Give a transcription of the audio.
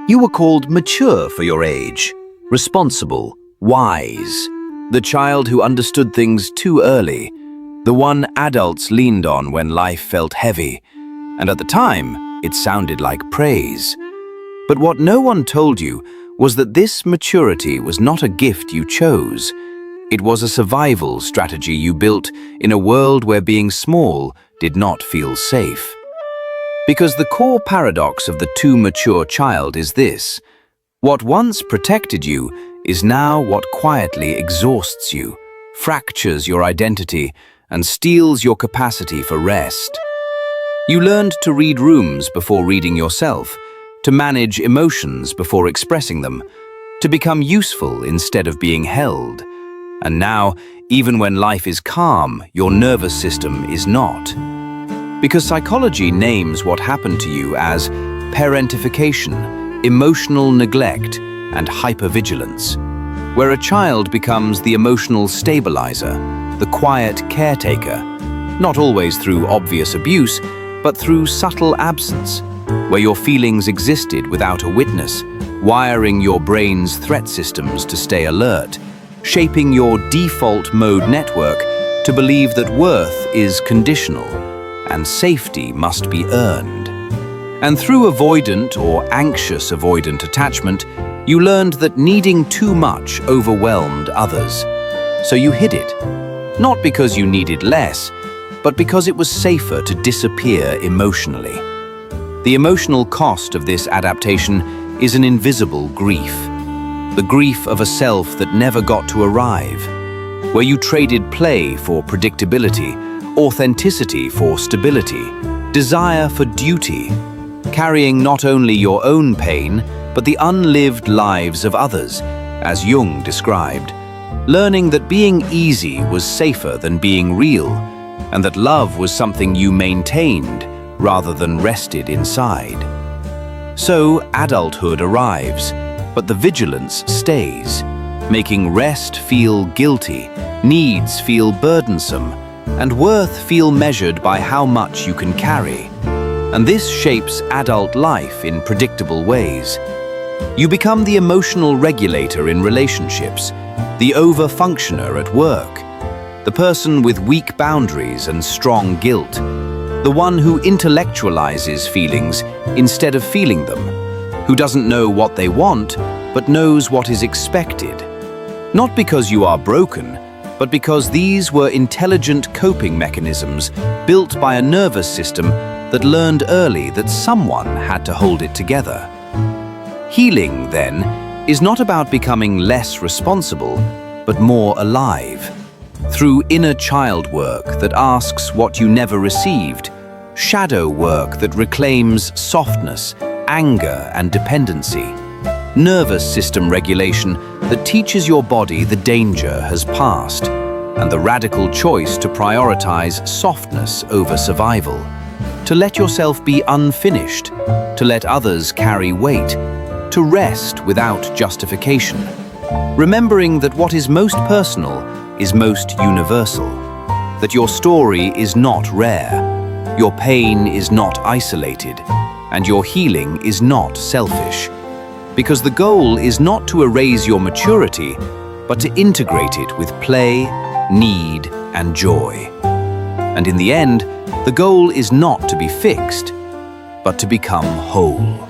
You were called mature for your age, responsible, wise, the child who understood things too early, the one adults leaned on when life felt heavy, and at the time, it sounded like praise. But what no one told you was that this maturity was not a gift you chose. It was a survival strategy you built in a world where being small did not feel safe. Because the core paradox of the too mature child is this: what once protected you is now what quietly exhausts you, fractures your identity, and steals your capacity for rest. You learned to read rooms before reading yourself, to manage emotions before expressing them, to become useful instead of being held. And now, even when life is calm, your nervous system is not. Because psychology names what happened to you as parentification, emotional neglect, and hypervigilance, where a child becomes the emotional stabilizer, the quiet caretaker, not always through obvious abuse, but through subtle absence, where your feelings existed without a witness, wiring your brain's threat systems to stay alert, shaping your default mode network to believe that worth is conditional and safety must be earned. And through avoidant or anxious avoidant attachment, you learned that needing too much overwhelmed others. So you hid it, not because you needed less, but because it was safer to disappear emotionally. The emotional cost of this adaptation is an invisible grief, the grief of a self that never got to arrive, where you traded play for predictability, authenticity for stability, desire for duty, carrying not only your own pain, but the unlived lives of others, as Jung described, learning that being easy was safer than being real, and that love was something you maintained rather than rested inside. So adulthood arrives, but the vigilance stays, making rest feel guilty, needs feel burdensome, and worth feel measured by how much you can carry. And this shapes adult life in predictable ways. You become the emotional regulator in relationships, the over-functioner at work, the person with weak boundaries and strong guilt, the one who intellectualizes feelings instead of feeling them, who doesn't know what they want, but knows what is expected. Not because you are broken, but because these were intelligent coping mechanisms built by a nervous system that learned early that someone had to hold it together. Healing, then, is not about becoming less responsible, but more alive. Through inner child work that asks what you never received, shadow work that reclaims softness, anger, and dependency, nervous system regulation that teaches your body the danger has passed, and the radical choice to prioritize softness over survival, to let yourself be unfinished, to let others carry weight, to rest without justification, remembering that what is most personal is most universal, that your story is not rare, your pain is not isolated, and your healing is not selfish. Because the goal is not to erase your maturity, but to integrate it with play, need, and joy. And in the end, the goal is not to be fixed, but to become whole.